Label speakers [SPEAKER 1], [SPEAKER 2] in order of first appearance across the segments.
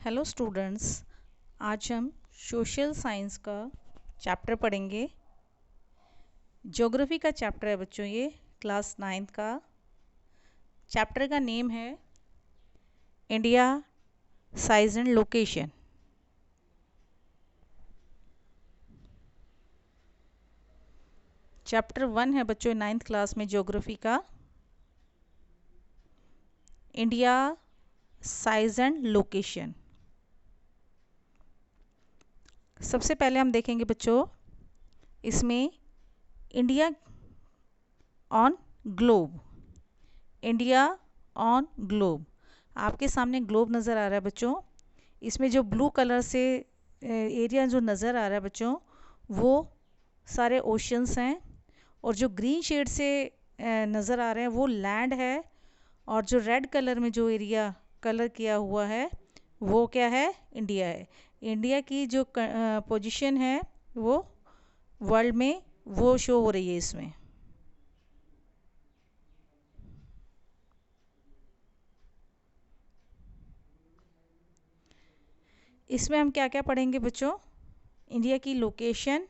[SPEAKER 1] Hello students, आज हम social science का चैप्टर पढ़ेंगे। ज्योग्राफी का चैप्टर है बच्चों, ये क्लास 9th का। चैप्टर का नेम है India size and location. Chapter 1 है बच्चों 9th क्लास में ज्योग्राफी का, इंडिया साइज एंड लोकेशन। सबसे पहले हम देखेंगे बच्चों इसमें India on globe. India on globe, आपके सामने ग्लोब नज़र आ रहा है बच्चों। इसमें जो ब्लू कलर से एरिया जो नज़र आ रहा है बच्चों, वो सारे ओशंस हैं, और जो ग्रीन शेड से नज़र आ रहे हैं वो लैंड है, और जो रेड कलर में जो एरिया कलर किया हुआ है वो क्या है, इंडिया है। इंडिया की जो पोजीशन है वो वर्ल्ड में वो शो हो रही है इसमें। इसमें हम क्या क्या पढ़ेंगे बच्चों, इंडिया की लोकेशन,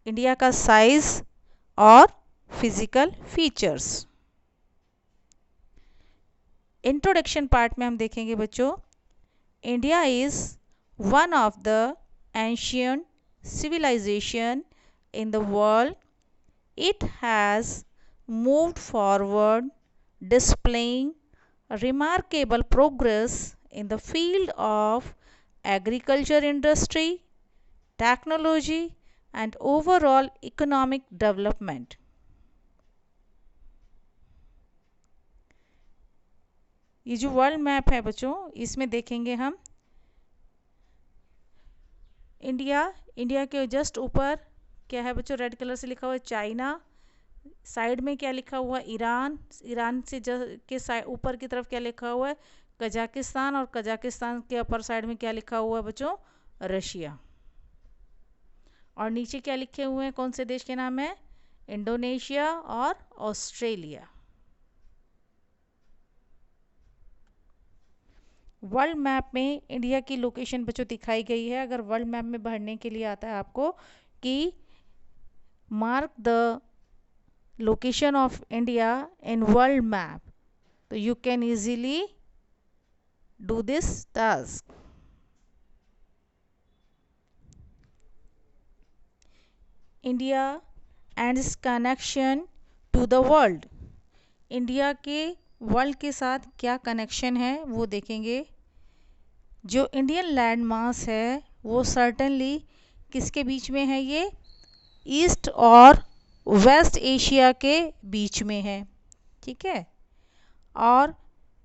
[SPEAKER 1] इंडिया का साइज और फिजिकल फीचर्स। इंट्रोडक्शन पार्ट में हम देखेंगे बच्चों, India is one of the ancient civilization in the world. It has moved forward, displaying remarkable progress in the field of agriculture industry, technology and overall economic development. ये जो world map है बच्चों, इसमें देखेंगे हम इंडिया के just ऊपर क्या है बच्चों, रेड कलर से लिखा हुआ है चाइना। साइड में क्या लिखा हुआ है, ईरान से के ऊपर की तरफ क्या लिखा हुआ है, कजाकिस्तान, और कजाकिस्तान के अपर साइड में क्या लिखा हुआ है बच्चों, रशिया। और नीचे क्या लिखे हुए हैं, कौन से देश के नाम है, इंडोनेशिया और ऑस्ट्रेलिया। वर्ल्ड मैप में इंडिया की लोकेशन बच्चों दिखाई गई है। अगर वर्ल्ड मैप में भरने के लिए आता है आपको कि mark the location of India in world map, तो you can easily do this task. India and its connection to the world. India के वर्ल्ड के साथ क्या कनेक्शन है वो देखेंगे। जो इंडियन लैंड मास है वो सर्टेनली किसके बीच में है, ये ईस्ट और वेस्ट एशिया के बीच में है, ठीक है। और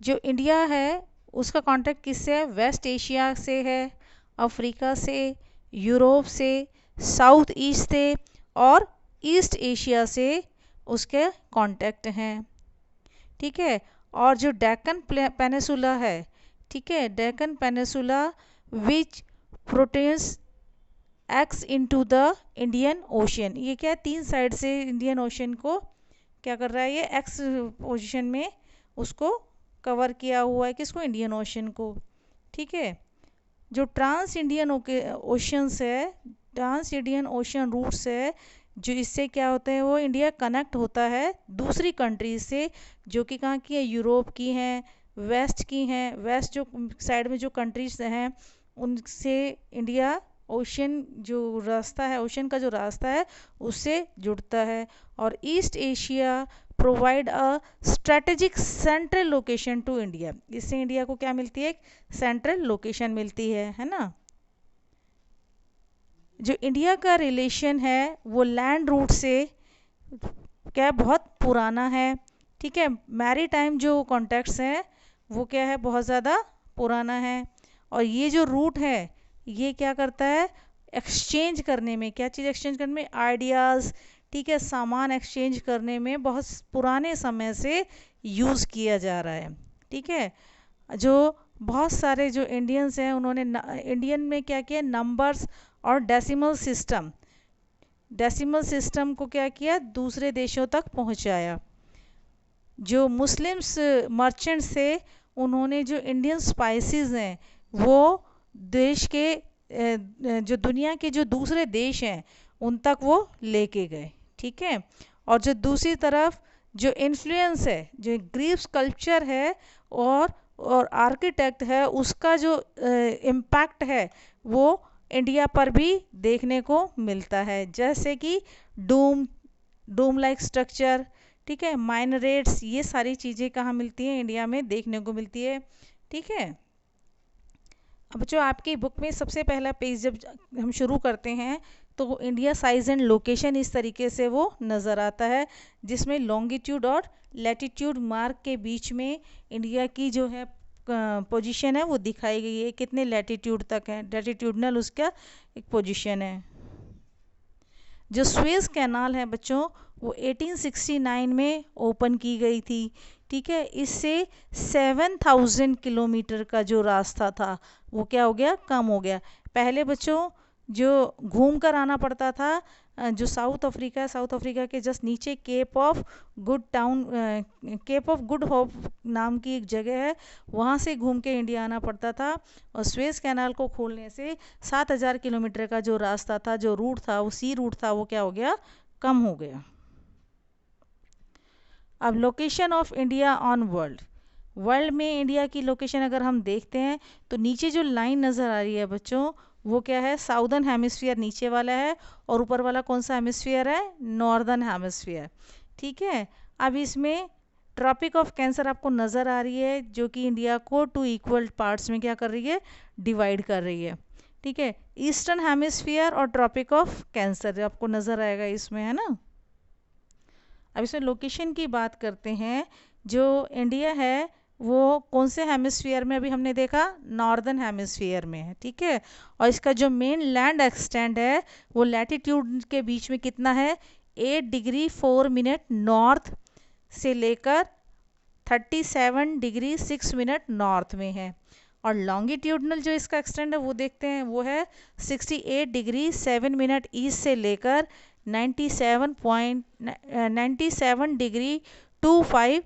[SPEAKER 1] जो इंडिया है उसका कॉन्टैक्ट किससे है, वेस्ट एशिया से है, अफ्रीका से, यूरोप से, साउथ ईस्ट से और ईस्ट एशिया से उसके कॉन्टैक्ट हैं, ठीक है। और जो डेक्कन पेनिसुला है, ठीक है, डेक्कन पेनिसुला विच प्रोटेन्स एक्स इनटू द इंडियन ओशन, ये क्या है, तीन साइड से इंडियन ओशन को क्या कर रहा है, ये एक्स पोजीशन में उसको कवर किया हुआ है, किसको, इंडियन ओशन को, ठीक है। जो ट्रांस इंडियन ओशंस है, ट्रांस इंडियन ओशन रूट्स है, जो इससे क्या होता है, वो इंडिया कनेक्ट होता है दूसरी कंट्रीज से, जो कि कहाँ की है, यूरोप की हैं, वेस्ट की हैं। वेस्ट जो साइड में जो कंट्रीज हैं उनसे इंडिया ओशन जो रास्ता है, ओशन का जो रास्ता है उससे जुड़ता है। और East Asia provide a strategic central location to India, इससे इंडिया को क्या मिलती है, एक सेंट्रल लोकेशन मिलती है ना। जो इंडिया का रिलेशन है वो लैंड रूट से क्या बहुत पुराना है, ठीक है। मैरी टाइम जो कॉन्टैक्ट्स हैं वो क्या है, बहुत ज़्यादा पुराना है। और ये जो रूट है ये क्या करता है, एक्सचेंज करने में, क्या चीज़ एक्सचेंज करने में, आइडियाज़, ठीक है, सामान एक्सचेंज करने में बहुत पुराने समय से यूज़ किया जा रहा है, ठीक है। जो बहुत सारे जो इंडियंस हैं उन्होंने इंडियन में क्या किया, नंबर्स और डेसिमल सिस्टम को क्या किया, दूसरे देशों तक पहुंचाया। जो मुस्लिम्स मर्चेंट्स थे उन्होंने जो इंडियन स्पाइसेस हैं वो देश के जो दुनिया के जो दूसरे देश हैं उन तक वो लेके गए, ठीक है। और जो दूसरी तरफ जो इन्फ्लुएंस है, जो ग्रीक कल्चर है और आर्किटेक्ट है, उसका जो इम्पैक्ट है वो इंडिया पर भी देखने को मिलता है। जैसे कि डूम डूम लाइक स्ट्रक्चर, ठीक है, माइनरेट्स, ये सारी चीज़ें कहाँ मिलती हैं? इंडिया में देखने को मिलती है, ठीक है। अब जो आपकी बुक में सबसे पहला पेज जब हम शुरू करते हैं तो इंडिया साइज एंड लोकेशन इस तरीके से वो नज़र आता है, जिसमें लॉन्गिट्यूड और लैटिट्यूड मार्क के बीच में इंडिया की जो है पोजीशन है वो दिखाई गई है, कितने लैटिट्यूड तक है, लैटिट्यूडनल उसका एक पोजीशन है। जो स्वेज कैनाल है बच्चों वो 1869 में ओपन की गई थी, ठीक है। इससे 7000 किलोमीटर का जो रास्ता था वो क्या हो गया? कम हो गया। पहले बच्चों जो घूम कर आना पड़ता था, जो साउथ अफ्रीका के जस्ट नीचे केप ऑफ गुड होप नाम की एक जगह है, वहाँ से घूम के इंडिया आना पड़ता था। और स्वेज कैनाल को खोलने से 7000 किलोमीटर का जो रास्ता था, जो रूट था, वो सी रूट था, वो क्या हो गया? कम हो गया। अब location of India on world में इंडिया की लोकेशन अगर हम देखते हैं तो नीचे जो लाइन नज़र आ रही है बच्चों वो क्या है? साउदर्न हेमिस्फीयर नीचे वाला है और ऊपर वाला कौन सा हेमिस्फीयर है? नॉर्दर्न हेमिस्फीयर, ठीक है। अब इसमें ट्रॉपिक ऑफ कैंसर आपको नज़र आ रही है, जो कि इंडिया को 2 इक्वल पार्ट्स में क्या कर रही है? डिवाइड कर रही है, ठीक है। ईस्टर्न हेमिस्फीयर और ट्रॉपिक ऑफ कैंसर आपको नज़र आएगा इसमें, है ना। अब इसमें लोकेशन की बात करते हैं। जो इंडिया है वो कौन से हेमिस्फीयर में? अभी हमने देखा नॉर्दर्न हेमिस्फीयर में है, ठीक है। और इसका जो मेन लैंड एक्सटेंड है वो लैटिट्यूड के बीच में कितना है? 8 डिग्री 4 मिनट नॉर्थ से लेकर 37 डिग्री 6 मिनट नॉर्थ में है। और लॉन्गिट्यूडनल जो इसका एक्सटेंड है वो देखते हैं, वो है 68 डिग्री 7 मिनट ईस्ट से लेकर 97 डिग्री 25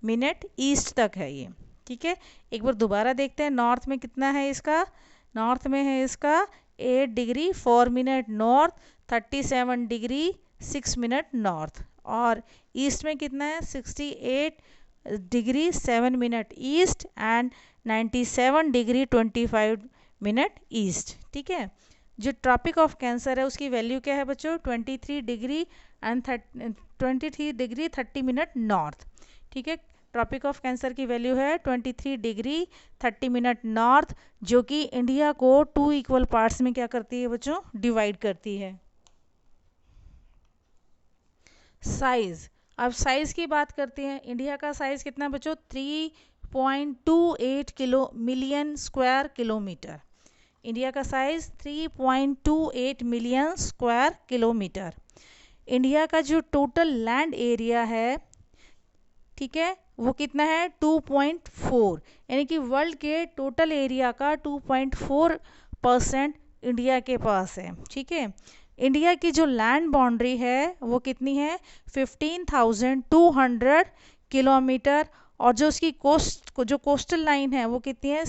[SPEAKER 1] मिनट ईस्ट तक है ये, ठीक है। एक बार दोबारा देखते हैं नॉर्थ में कितना है इसका। नॉर्थ में है इसका 8 degree 4 minute north, 37 degree 6 minute north. और ईस्ट में कितना है? 68 degree 7 minute east and 97 degree 25 minute east, ठीक है। जो ट्रॉपिक ऑफ कैंसर है उसकी वैल्यू क्या है बच्चों? 23 degree and 23 degree 30 minute north, ठीक है। ट्रॉपिक ऑफ कैंसर की वैल्यू है 23 डिग्री 30 मिनट नॉर्थ, जो कि इंडिया को 2 इक्वल पार्ट्स में क्या करती है बच्चों? डिवाइड करती है। साइज, अब साइज की बात करते हैं। इंडिया का साइज कितना बच्चों? 3.28 मिलियन स्क्वायर किलोमीटर। इंडिया का size 3.28 million square kilometre. India का जो टोटल लैंड एरिया है, ठीक है, वो कितना है? 2.4, यानी कि वर्ल्ड के टोटल एरिया का 2.4% इंडिया के पास है, ठीक है। इंडिया की जो लैंड बाउंड्री है वो कितनी है? 15,200 किलोमीटर। और जो उसकी कोस्टल लाइन है वो कितनी है?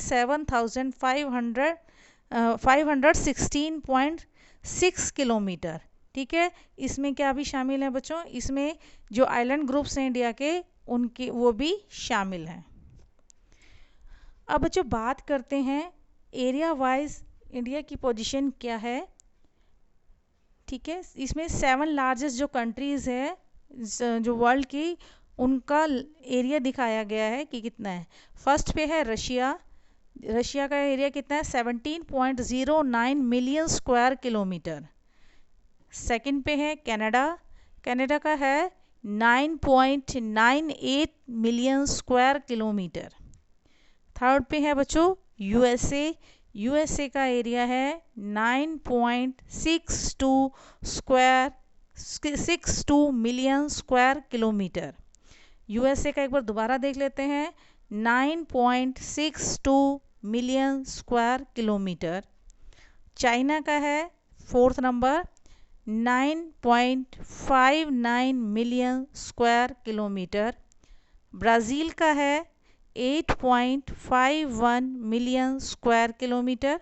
[SPEAKER 1] 516.6 किलोमीटर, ठीक है। इसमें क्या भी शामिल है बच्चों? इसमें जो आइलैंड ग्रुप्स हैं इंडिया के उनकी वो भी शामिल हैं। अब बच्चों बात करते हैं एरिया वाइज इंडिया की पोजीशन क्या है, ठीक है। इसमें 7 लार्जेस्ट जो कंट्रीज़ है जो वर्ल्ड की, उनका एरिया दिखाया गया है कि कितना है। फर्स्ट पे है रशिया। रशिया का एरिया कितना है? 17.09 मिलियन स्क्वायर किलोमीटर। सेकंड पे है कनाडा। कनाडा का है 9.98 मिलियन स्क्वायर किलोमीटर। थर्ड पे है बच्चों यूएसए। यूएसए का एरिया है 9.62 मिलियन स्क्वायर किलोमीटर। यूएसए का एक बार दोबारा देख लेते हैं, 9.62 मिलियन स्क्वायर किलोमीटर। चाइना का है fourth number, 9.59 million square kilometre. Brazil का है 8.51 मिलियन स्क्वायर किलोमीटर।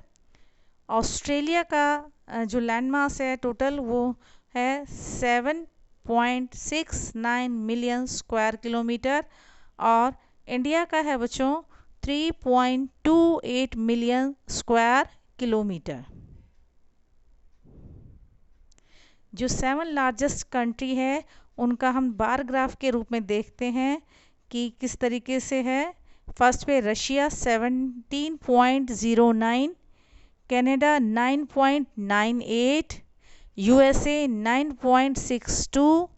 [SPEAKER 1] ऑस्ट्रेलिया का जो लैंड मास है टोटल वो है 7.69 मिलियन स्क्वायर किलोमीटर। और इंडिया का है बच्चों 3.28 मिलियन स्क्वायर किलोमीटर। जो 7 लार्जेस्ट कंट्री है उनका हम बार ग्राफ के रूप में देखते हैं कि किस तरीके से है। फर्स्ट पे Russia 17.09, Canada 9.98, USA 9.62,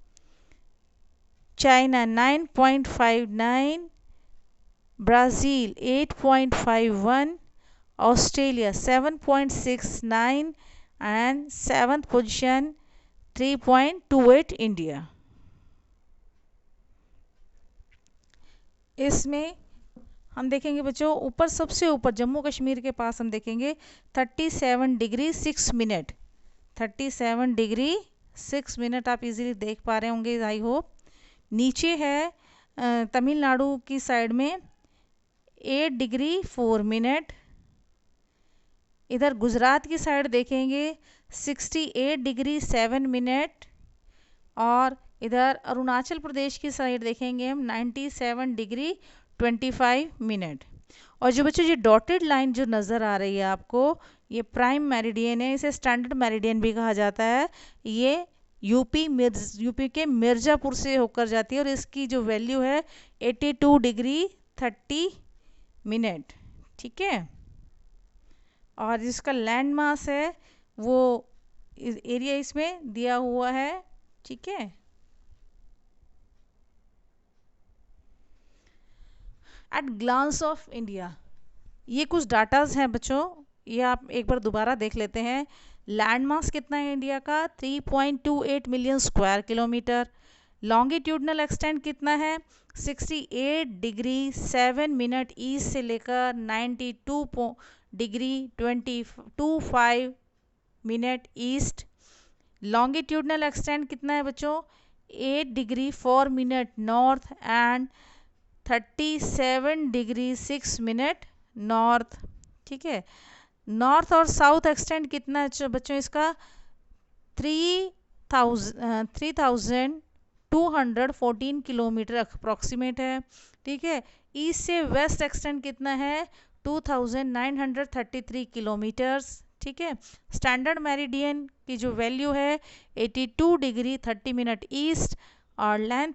[SPEAKER 1] China 9.59, Brazil 8.51, Australia 7.69 and 7th position 3.28 India. इसमें हम देखेंगे बच्चों ऊपर सबसे ऊपर जम्मू कश्मीर के पास हम देखेंगे 37 डिग्री 6 मिनट, 37 डिग्री 6 मिनट आप इजीली देख पा रहे होंगे आई होप। नीचे है तमिलनाडु की साइड में 8 डिग्री 4 मिनट। इधर गुजरात की साइड देखेंगे 68 डिग्री 7 मिनट। और इधर अरुणाचल प्रदेश की साइड देखेंगे हम 97 डिग्री 25 मिनट। और जो बच्चों ये डॉटेड लाइन जो नज़र आ रही है आपको, ये प्राइम मेरिडियन है, इसे स्टैंडर्ड मेरिडियन भी कहा जाता है। ये यूपी के मिर्ज़ापुर से होकर जाती है और इसकी जो वैल्यू है 82 डिग्री 30 मिनट। ठीक है। और जिसका लैंड मास है वो एरिया इसमें दिया हुआ है। ठीक है। एट ग्लांस ऑफ इंडिया, ये कुछ डाटाज हैं बच्चों, ये आप एक बार दोबारा देख लेते हैं। लैंड मास कितना है इंडिया का 3.28 million square kilometre. Longitudinal extent कितना है 68 डिग्री 7 मिनट ईस्ट से लेकर 92 degree 25 minute east. Longitudinal extent कितना है बच्चों 8 degree 4 minute north and 37 degree 6 minute north. ठीक है। नॉर्थ और साउथ एक्सटेंट कितना है बच्चों इसका 3214 किलोमीटर अप्रॉक्सीमेट है। ठीक है। ईस्ट से वेस्ट एक्सटेंट कितना है 2933 किलोमीटर्स। ठीक है। स्टैंडर्ड मेरिडियन की जो वैल्यू है 82 डिग्री 30 मिनट ईस्ट। और लैंड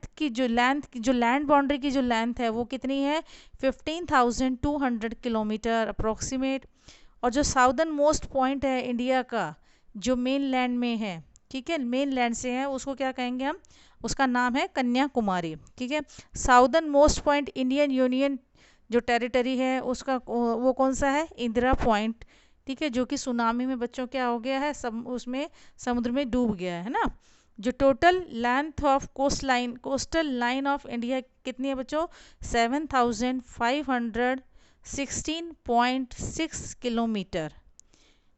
[SPEAKER 1] बाउंड्री की जो लेंथ है वो कितनी है 15,200 किलोमीटर अप्रोक्सीमेट। और जो साउदर्न मोस्ट पॉइंट है इंडिया का जो मेन लैंड में है, ठीक है, मेन लैंड से है, उसको क्या कहेंगे हम, उसका नाम है कन्याकुमारी। ठीक है। Southern most point Indian union जो टेरिटरी है उसका वो कौन सा है इंदिरा पॉइंट। ठीक है। जो कि सुनामी में बच्चों क्या हो गया है उसमें समुद्र में डूब गया है ना। जो total length of coastal line of India कितनी है बच्चों 7,516.6 किलोमीटर।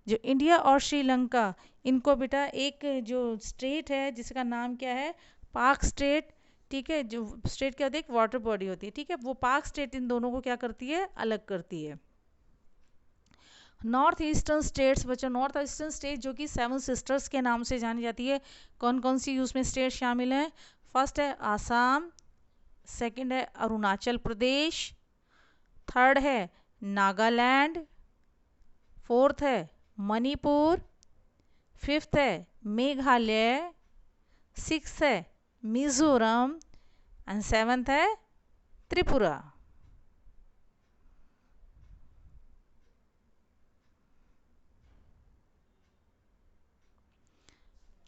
[SPEAKER 1] जो इंडिया और श्रीलंका इनको बेटा एक जो स्टेट है जिसका नाम क्या है पाक स्टेट। ठीक है। जो स्टेट क्या होती है एक वाटर बॉडी होती है। ठीक है। वो पाक स्टेट इन दोनों को क्या करती है अलग करती है। नॉर्थ ईस्टर्न स्टेट्स बच्चों, नॉर्थ ईस्टर्न स्टेट जो कि 7 सिस्टर्स के नाम से जानी जाती है, कौन कौन सी उसमें स्टेट शामिल हैं। फर्स्ट है आसाम, सेकंड है अरुणाचल प्रदेश, थर्ड है नागालैंड, फोर्थ है मणिपुर, फिफ्थ है मेघालय, सिक्स्थ है मिजोरम एंड सेवंथ है त्रिपुरा।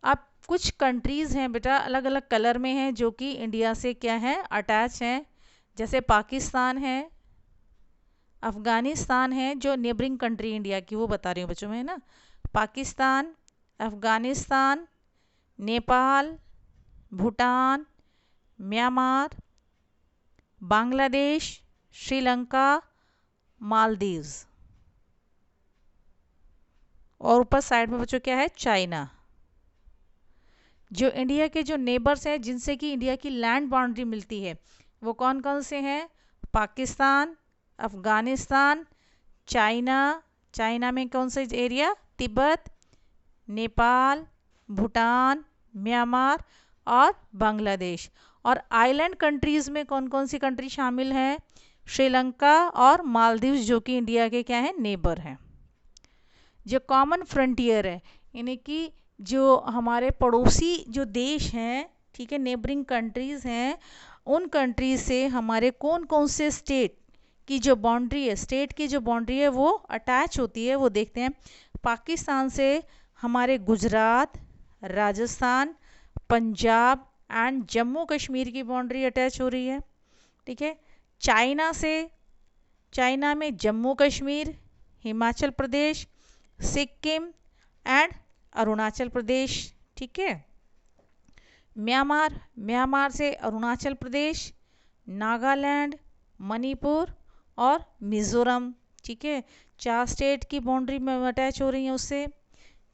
[SPEAKER 1] अब कुछ कंट्रीज़ हैं बेटा अलग अलग कलर में हैं जो कि इंडिया से क्या है अटैच हैं। जैसे पाकिस्तान है, अफ़गानिस्तान है, जो नेबरिंग कंट्री इंडिया की वो बता रही हूँ बच्चों में है ना। पाकिस्तान, अफ़गानिस्तान, नेपाल, भूटान, म्यांमार, बांग्लादेश, श्रीलंका, मालदीव्स। और ऊपर साइड में बच्चों क्या है चाइना। जो इंडिया के जो नेबर्स हैं जिनसे कि इंडिया की लैंड बाउंड्री मिलती है वो कौन कौन से हैं पाकिस्तान, अफगानिस्तान, चाइना, चाइना में कौन सा एरिया, तिब्बत, नेपाल, भूटान, म्यांमार और बांग्लादेश। और आइलैंड कंट्रीज़ में कौन कौन सी कंट्री शामिल हैं, श्रीलंका और मालदीव्स, जो कि इंडिया के क्या हैं, नेबर हैं। जो कॉमन फ्रंटियर है, यानी कि जो हमारे पड़ोसी जो देश हैं, ठीक है, नेबरिंग कंट्रीज़ हैं, उन कंट्रीज से हमारे कौन कौन से स्टेट की जो बाउंड्री है, स्टेट की जो बाउंड्री है वो अटैच होती है, वो देखते हैं। पाकिस्तान से हमारे गुजरात, राजस्थान, पंजाब एंड जम्मू कश्मीर की बाउंड्री अटैच हो रही है, ठीक है। चाइना से, चाइना में जम्मू कश्मीर, हिमाचल प्रदेश, सिक्किम एंड अरुणाचल प्रदेश, ठीक है। म्यांमार, म्यांमार से अरुणाचल प्रदेश, नागालैंड, मणिपुर और मिज़ोरम, ठीक है। 4 स्टेट की बाउंड्री में अटैच हो रही हैं उससे,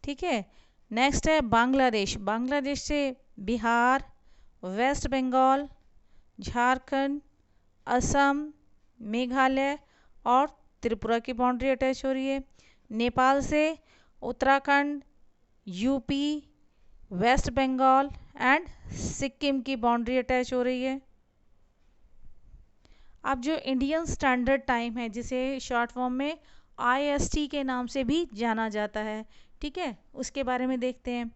[SPEAKER 1] ठीक है। नेक्स्ट है बांग्लादेश, बांग्लादेश से बिहार, वेस्ट बंगाल, झारखंड, असम, मेघालय और त्रिपुरा की बाउंड्री अटैच हो रही है। नेपाल से Uttarakhand, UP, West Bengal and Sikkim की बाउंड्री अटैच हो रही है। अब जो इंडियन स्टैंडर्ड टाइम है, जिसे शॉर्ट फॉर्म में IST के नाम से भी जाना जाता है, ठीक है, उसके बारे में देखते हैं।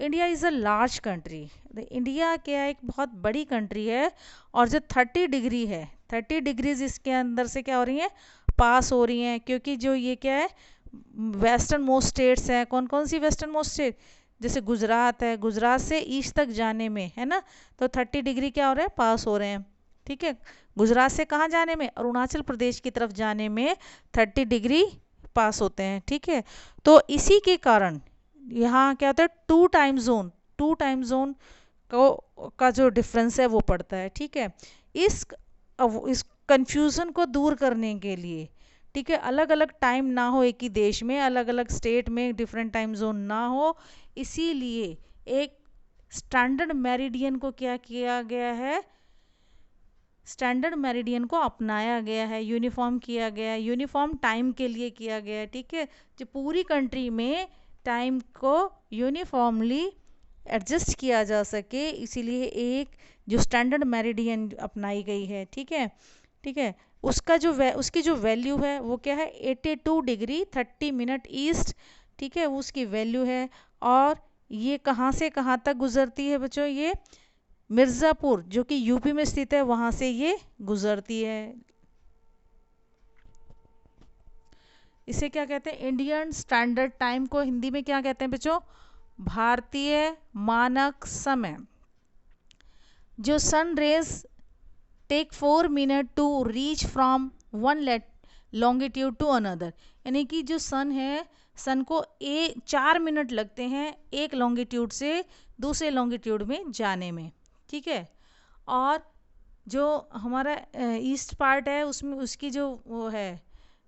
[SPEAKER 1] India is a large country, India क्या एक बहुत बड़ी कंट्री है, और जो 30 डिग्री है, 30 डिग्रीज इसके अंदर से क्या हो रही हैं, पास हो रही हैं, क्योंकि जो ये क्या है, वेस्टर्न मोस्ट स्टेट्स हैं। कौन कौन सी वेस्टर्न मोस्ट स्टेट, जैसे गुजरात है, गुजरात से ईस्ट तक जाने में, है ना, तो 30 डिग्री क्या हो रहा है, पास हो रहे हैं, ठीक है। गुजरात से कहाँ जाने में, अरुणाचल प्रदेश की तरफ जाने में 30 डिग्री पास होते हैं, ठीक है। तो इसी के कारण यहाँ क्या होता है, टू टाइम जोन का जो डिफरेंस है वो पड़ता है, ठीक है। इस कंफ्यूजन को दूर करने के लिए, ठीक है, अलग अलग टाइम ना हो, एक ही देश में अलग अलग स्टेट में डिफरेंट टाइम जोन ना हो, इसीलिए एक स्टैंडर्ड मेरिडियन को क्या किया गया है, स्टैंडर्ड मेरिडियन को अपनाया गया है, यूनिफॉर्म किया गया है, यूनिफॉर्म टाइम के लिए किया गया है, ठीक है। जो पूरी कंट्री में टाइम को यूनिफॉर्मली एडजस्ट किया जा सके, इसीलिए एक जो स्टैंडर्ड मेरिडियन अपनाई गई है, ठीक है, ठीक है। उसकी जो वैल्यू है वो क्या है, 82 डिग्री 30 मिनट ईस्ट, ठीक है, उसकी वैल्यू है। और ये कहाँ से कहाँ तक गुजरती है बच्चों, ये मिर्ज़ापुर जो कि यूपी में स्थित है, वहाँ से ये गुजरती है। इसे क्या कहते हैं, इंडियन स्टैंडर्ड टाइम को हिंदी में क्या कहते हैं बच्चों, भारतीय मानक समय। जो sun rays take 4 minute to reach from one longitude to another, यानी कि जो सन है, सन को 4 मिनट लगते हैं एक लॉन्गिट्यूड से दूसरे लॉन्गिट्यूड में जाने में, ठीक है। और जो हमारा ईस्ट पार्ट है, उसमें उसकी जो वो है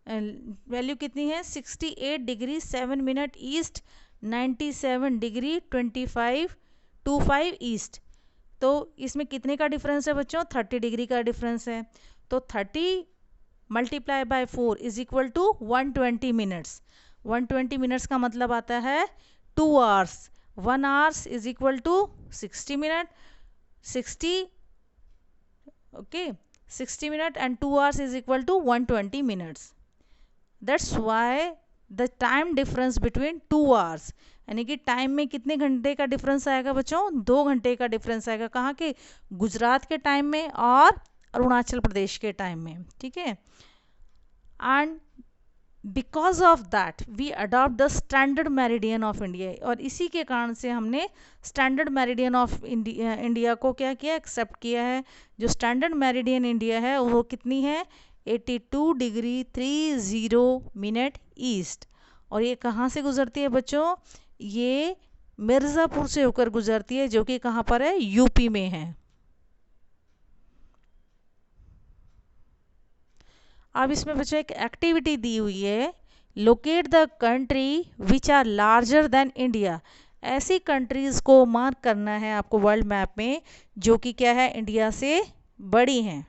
[SPEAKER 1] वैल्यू कितनी है, 68 degree 7 minute east, 97 degree 25 east. तो इसमें कितने का डिफरेंस है बच्चों, 30 डिग्री का डिफरेंस है। तो 30 multiply by 4 is equal to 120 minutes. 120 minutes का मतलब आता है 2 hours. 1 hours is equal to 60 minute, 60 okay 60 minute and 2 hours is equal to 120 minutes. That's why the time difference between 2 hours, यानी कि टाइम में कितने घंटे का डिफरेंस आएगा बच्चों, 2 घंटे का डिफरेंस आएगा। कहाँ के, गुजरात के टाइम में और अरुणाचल प्रदेश के टाइम में, ठीक है। And because of that we adopt the standard meridian of India, और इसी के कारण से हमने स्टैंडर्ड मेरिडियन ऑफ इंडिया को क्या किया, एक्सेप्ट किया है। जो स्टैंडर्ड मेरिडियन इंडिया है वो कितनी है, 82 डिग्री 30 मिनट ईस्ट। और ये कहाँ से गुजरती है बच्चों, ये मिर्ज़ापुर से होकर गुजरती है, जो कि कहाँ पर है, यूपी में है। अब इसमें बच्चों एक एक्टिविटी दी हुई है, locate the country which are larger than India. ऐसी कंट्रीज को मार्क करना है आपको वर्ल्ड मैप में, जो कि क्या है, इंडिया से बड़ी हैं।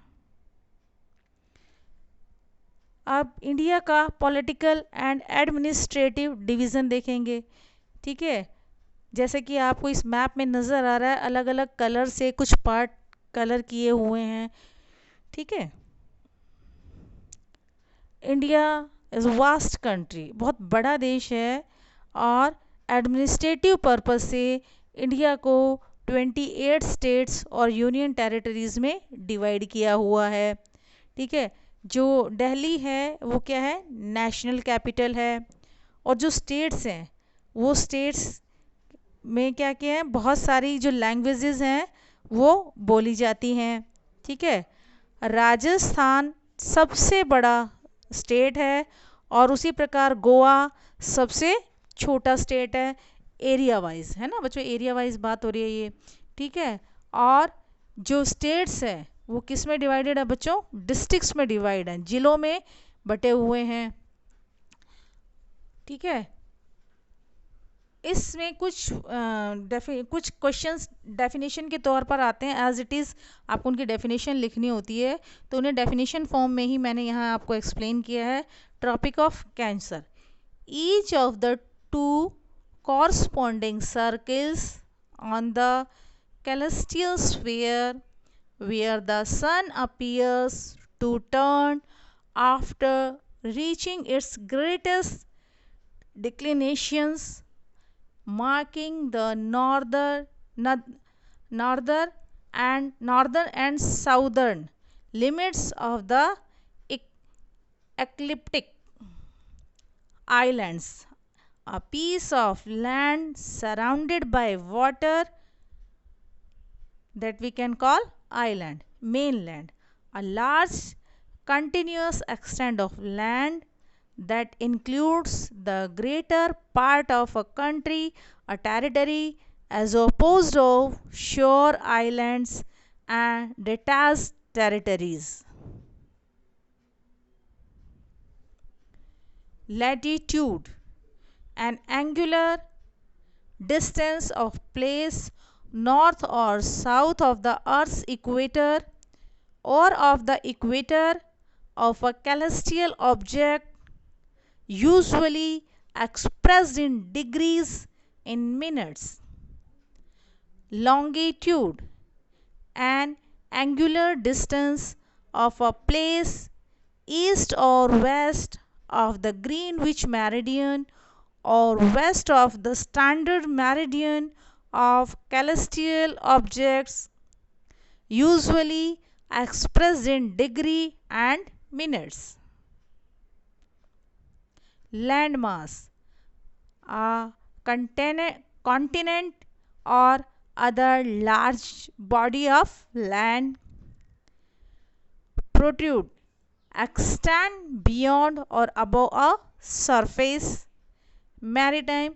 [SPEAKER 1] अब इंडिया का पॉलिटिकल एंड एडमिनिस्ट्रेटिव डिवीज़न देखेंगे। ठीक है, जैसे कि आपको इस मैप में नज़र आ रहा है, अलग अलग कलर से कुछ पार्ट कलर किए हुए हैं। ठीक है, इंडिया इज़ वास्ट कंट्री, बहुत बड़ा देश है, और एडमिनिस्ट्रेटिव पर्पस से इंडिया को 28 स्टेट्स और यूनियन टेरिटरीज़ में डिवाइड किया हुआ है। ठीक है, जो दिल्ली है वो क्या है, नेशनल कैपिटल है, और जो स्टेट्स हैं वो स्टेट्स में क्या क्या है, बहुत सारी जो लैंग्वेजेस हैं वो बोली जाती हैं। ठीक है, राजस्थान सबसे बड़ा स्टेट है, और उसी प्रकार गोवा सबसे छोटा स्टेट है एरिया वाइज, है ना बच्चों, एरिया वाइज बात हो रही है ये। ठीक है, और जो स्टेट्स है वो किस में डिवाइडेड है बच्चों, डिस्ट्रिक्ट्स में डिवाइड है, जिलों में बटे हुए हैं। ठीक है, इसमें कुछ क्वेश्चंस डेफिनेशन के तौर पर आते हैं, एज इट इज़ आपको उनकी डेफिनेशन लिखनी होती है, तो उन्हें डेफिनेशन फॉर्म में ही मैंने यहाँ आपको एक्सप्लेन किया है। Tropic of cancer, each of the two corresponding circles on the celestial sphere where the sun appears to turn after reaching its greatest declinations, marking the northern and southern limits of the ecliptic islands, a piece of land surrounded by water that we can call island, mainland, a large continuous extent of land that includes the greater part of a country, a territory, as opposed to shore islands and detached territories. Latitude, an angular distance of place north or south of the Earth's equator or of the equator of a celestial object, usually expressed in degrees in minutes. Longitude, an angular distance of a place east or west of the Greenwich meridian or west of the standard meridian of celestial objects, usually expressed in degree and minutes. Landmass, a continent or other large body of land. Protrude, extend beyond or above a surface. Maritime,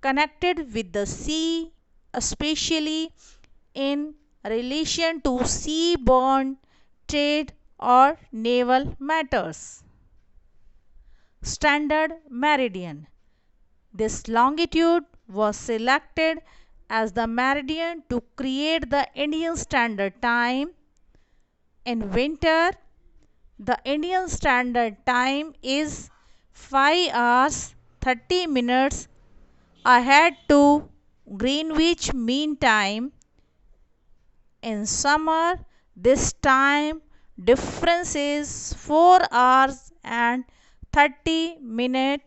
[SPEAKER 1] connected with the sea, especially in relation to seaborne trade or naval matters. Standard meridian, this longitude was selected as the meridian to create the Indian Standard Time. In winter, the Indian Standard Time is 5 hours 30 minutes ahead to Greenwich Mean Time. In summer, this time difference is 4 hours and 30 minutes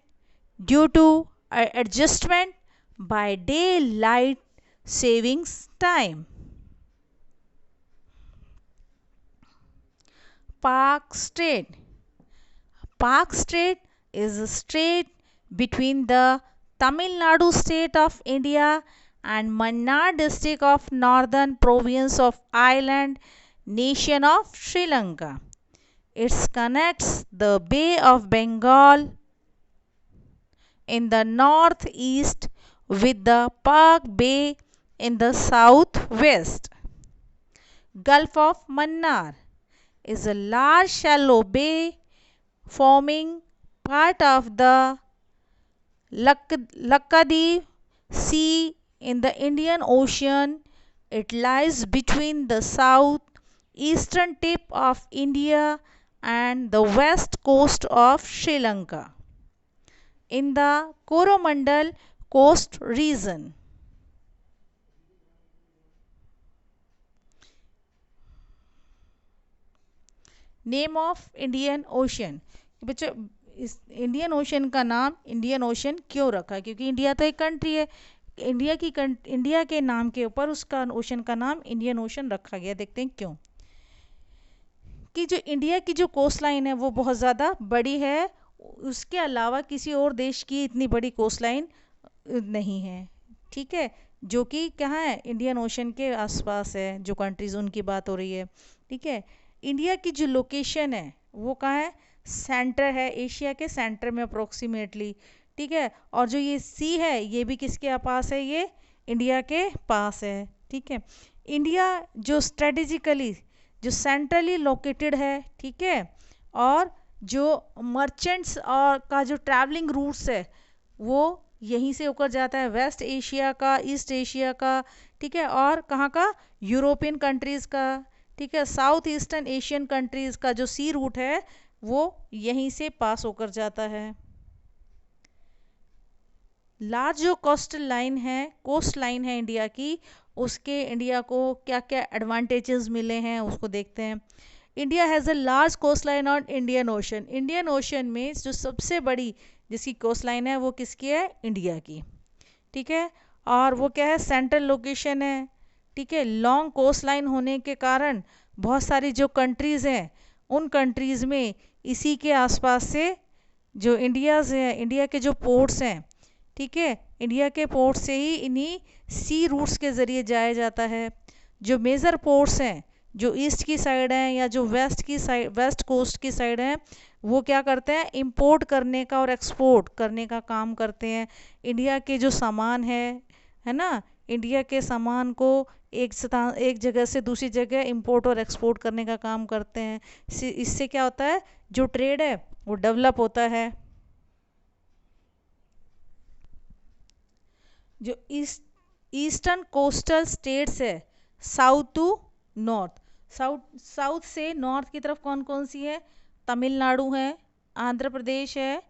[SPEAKER 1] due to adjustment by daylight savings time. Park Strait. Park Strait is a strait between the Tamil Nadu state of India and Mannar district of northern province of island nation of Sri Lanka. It connects the Bay of Bengal in the northeast with the Park Bay in the southwest. Gulf of Mannar is a large shallow bay forming part of the Lakshadweep Sea in the Indian Ocean. It lies between the south eastern tip of India and the west coast of Sri Lanka in the Coromandel coast region. Name of Indian ocean. बच्चों इस Indian ocean का नाम Indian ocean क्यों रखा? क्योंकि India तो एक country है, इंडिया के नाम के ऊपर उसका ओशन का नाम इंडियन ओशन रखा गया। देखते हैं क्यों। कि जो इंडिया की जो कोस्ट लाइन है वो बहुत ज़्यादा बड़ी है, उसके अलावा किसी और देश की इतनी बड़ी कोस्ट लाइन नहीं है, ठीक है, जो कि कहाँ है, इंडियन ओशन के आसपास है, जो कंट्रीज़ उनकी बात हो रही है, ठीक है। इंडिया की जो लोकेशन है वो कहाँ है, सेंटर है, एशिया के सेंटर में अप्रोक्सीमेटली, ठीक है। और जो ये सी है ये भी किसके पास है, ये इंडिया के पास है, ठीक है। इंडिया जो स्ट्रेटेजिकली जो सेंट्रली लोकेटेड है, ठीक है, और जो मर्चेंट्स और का जो ट्रैवलिंग रूट्स है वो यहीं से होकर जाता है, वेस्ट एशिया का, ईस्ट एशिया का, ठीक है, और कहाँ का, यूरोपियन कंट्रीज़ का, ठीक है, साउथ ईस्टर्न एशियन कंट्रीज़ का जो सी रूट है वो यहीं से पास होकर जाता है। लार्ज जो कोस्ट लाइन है इंडिया की, उसके इंडिया को क्या क्या एडवांटेजेस मिले हैं उसको देखते हैं। India has a large coast line on Indian Ocean. Indian Ocean में जो सबसे बड़ी जिसकी कोस्ट लाइन है वो किसकी है, इंडिया की, ठीक है। और वो क्या है, सेंट्रल लोकेशन है, ठीक है। लॉन्ग कोस्ट लाइन होने के कारण बहुत सारी जो कंट्रीज़ हैं उन कंट्रीज़ में इसी के आसपास से जो इंडिया के जो पोर्ट्स हैं, ठीक है, इंडिया के पोर्ट से ही इन्हीं सी रूट्स के ज़रिए जाया जाता है। जो मेजर पोर्ट्स हैं जो ईस्ट की साइड हैं या जो वेस्ट कोस्ट की साइड हैं, वो क्या करते हैं, इंपोर्ट करने का और एक्सपोर्ट करने का काम करते हैं। इंडिया के जो सामान है ना, इंडिया के सामान को एक जगह से दूसरी जगह इंपोर्ट और एक्सपोर्ट करने का काम करते हैं। इससे क्या होता है, जो ट्रेड है वो डेवलप होता है। जो ईस्टर्न कोस्टल स्टेट्स है, साउथ टू नॉर्थ, साउथ से नॉर्थ की तरफ कौन कौन सी है, तमिलनाडु है, आंध्र प्रदेश है,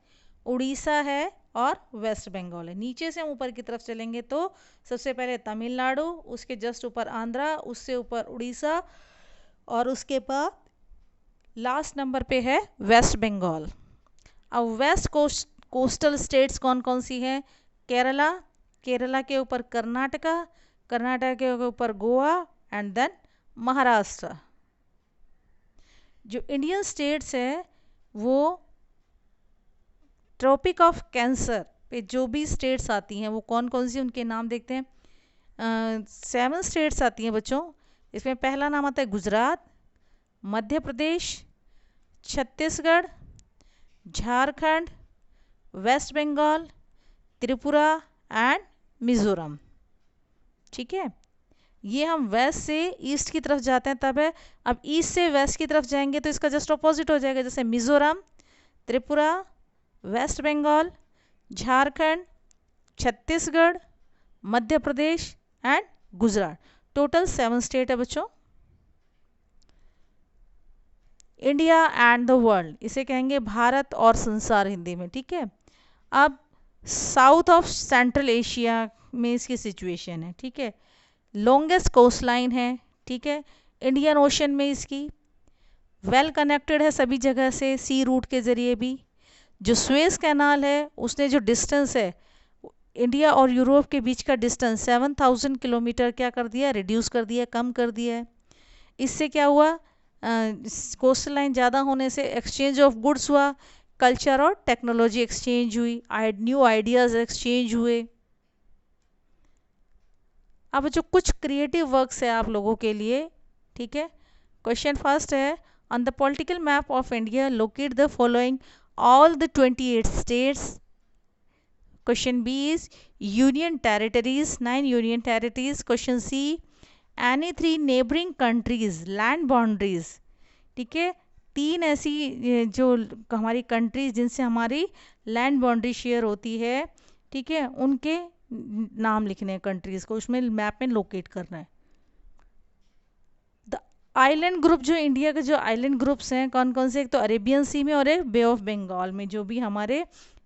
[SPEAKER 1] उड़ीसा है और वेस्ट बंगाल है। नीचे से हम ऊपर की तरफ चलेंगे तो सबसे पहले तमिलनाडु, उसके जस्ट ऊपर आंध्रा, उससे ऊपर उड़ीसा और उसके बाद लास्ट नंबर पे है वेस्ट बंगाल। अब वेस्ट कोस्टल स्टेट्स कौन कौन सी हैं, केरला के ऊपर कर्नाटका के ऊपर गोवा एंड देन महाराष्ट्र। जो इंडियन स्टेट्स है वो ट्रॉपिक ऑफ कैंसर पे जो भी स्टेट्स आती हैं वो कौन कौन सी, उनके नाम देखते हैं। 7 स्टेट्स आती हैं बच्चों। इसमें पहला नाम आता है गुजरात, मध्य प्रदेश, छत्तीसगढ़, झारखंड, वेस्ट बंगाल, त्रिपुरा एंड मिज़ोरम, ठीक है। ये हम वेस्ट से ईस्ट की तरफ जाते हैं तब है। अब ईस्ट से वेस्ट की तरफ जाएंगे तो इसका जस्ट अपोजिट हो जाएगा, जैसे Mizoram, Tripura, West Bengal, Jharkhand, Chhattisgarh, Madhya Pradesh and Gujarat. Total 7 state है बच्चों। इंडिया एंड द वर्ल्ड, इसे कहेंगे भारत और संसार हिंदी में, ठीक है। अब साउथ ऑफ सेंट्रल एशिया में इसकी सिचुएशन है, ठीक है। लॉन्गेस्ट कोस्ट लाइन है, ठीक है, इंडियन ओशन में इसकी, वेल कनेक्टेड है सभी जगह से सी रूट के ज़रिए भी। जो स्वेज कैनाल है उसने जो डिस्टेंस है इंडिया और यूरोप के बीच का डिस्टेंस 7000 किलोमीटर क्या कर दिया, रिड्यूस कर दिया, कम कर दिया है। इससे क्या हुआ, कोस्टल लाइन ज़्यादा होने से एक्सचेंज ऑफ गुड्स हुआ, कल्चर और टेक्नोलॉजी एक्सचेंज हुई, न्यू आइडियाज़ एक्सचेंज हुए। अब जो कुछ क्रिएटिव वर्क्स है आप लोगों के लिए, ठीक है। क्वेश्चन फर्स्ट है, on the political map of India locate the following all the 28 states. Question B is union territories, 9 union territories. Question C, any 3 neighbouring countries land boundaries, ठीक है, 3 ऐसी जो हमारी कंट्रीज जिनसे हमारी लैंड बाउंड्री शेयर होती है, ठीक है, उनके नाम लिखने हैं कंट्रीज़ को, उसमें मैप में लोकेट करना है। द आइलैंड ग्रुप, जो इंडिया के जो आइलैंड ग्रुप्स हैं कौन कौन से, एक तो अरेबियन सी में और एक बे ऑफ बंगाल में, जो भी हमारे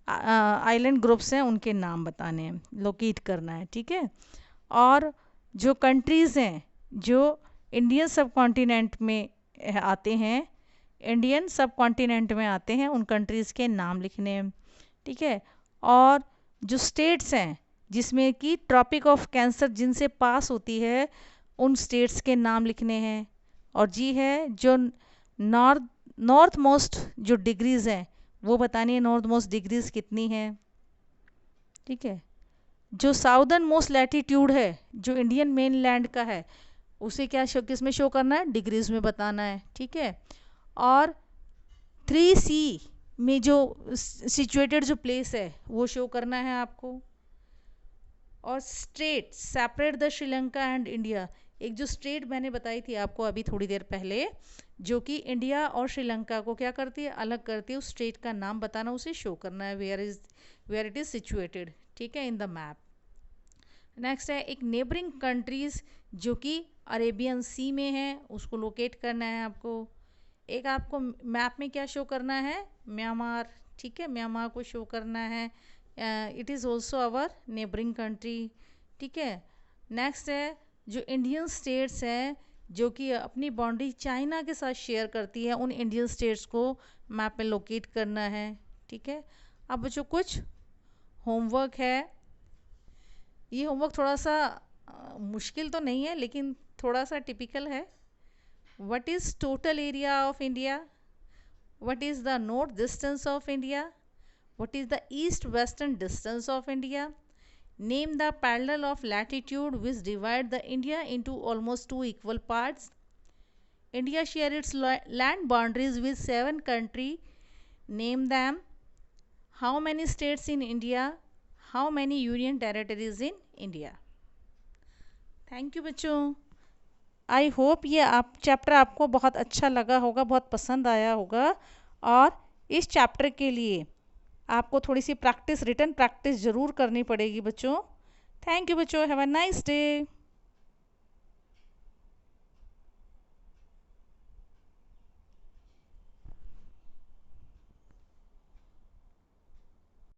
[SPEAKER 1] आइलैंड ग्रुप्स हैं उनके नाम बताने हैं, लोकेट करना है, ठीक है। और जो कंट्रीज़ हैं जो इंडियन सब कॉन्टिनेंट में आते हैं, इंडियन सब कॉन्टिनेंट में आते हैं, उन कंट्रीज़ के नाम लिखने हैं, ठीक है। और जो स्टेट्स हैं जिसमें कि ट्रॉपिक ऑफ कैंसर जिनसे पास होती है, उन स्टेट्स के नाम लिखने हैं। और जी है जो नॉर्थ मोस्ट जो डिग्रीज़ हैं वो बतानी है, नॉर्थ मोस्ट डिग्रीज़ कितनी है, ठीक है। जो साउदर्न मोस्ट लैटिट्यूड है जो इंडियन मेन लैंड का है, उसे क्या शो, किस में शो करना है, डिग्रीज़ में बताना है, ठीक है। और 3C में जो सिचुएटेड जो प्लेस है वो शो करना है आपको। और state separate the Sri Lanka and India, एक जो स्टेट मैंने बताई थी आपको अभी थोड़ी देर पहले, जो कि इंडिया और श्रीलंका को क्या करती है, अलग करती है, उस स्टेट का नाम बताना, उसे शो करना है वेयर इट इज़ सिचुएटेड, ठीक है, इन द मैप। नेक्स्ट है एक नेबरिंग कंट्रीज़ जो कि अरेबियन सी में है, उसको लोकेट करना है आपको। एक आपको मैप में क्या शो करना है, म्यांमार, ठीक है, म्यांमार को शो करना है, it is also our neighbouring country, ठीक है। नेक्स्ट है जो इंडियन स्टेट्स हैं जो कि अपनी बाउंड्री चाइना के साथ शेयर करती है, उन इंडियन स्टेट्स को मैप में लोकेट करना है, ठीक है। अब बच्चों कुछ होमवर्क है, ये होमवर्क थोड़ा सा मुश्किल तो नहीं है लेकिन थोड़ा सा टिपिकल है। What is total area of India, what is the north distance of India, what is the east western distance of India, name the parallel of latitude which divide the India into almost two equal parts, India share its land boundaries with 7 countries, name them, how many states in India, how many union territories in India। Thank you बच्चों, I hope ये आप chapter आपको बहुत अच्छा लगा होगा, बहुत पसंद आया होगा। और इस चैप्टर के लिए आपको थोड़ी सी प्रैक्टिस, रिटन प्रैक्टिस ज़रूर करनी पड़ेगी बच्चों। थैंक यू बच्चों, हैव अ नाइस डे।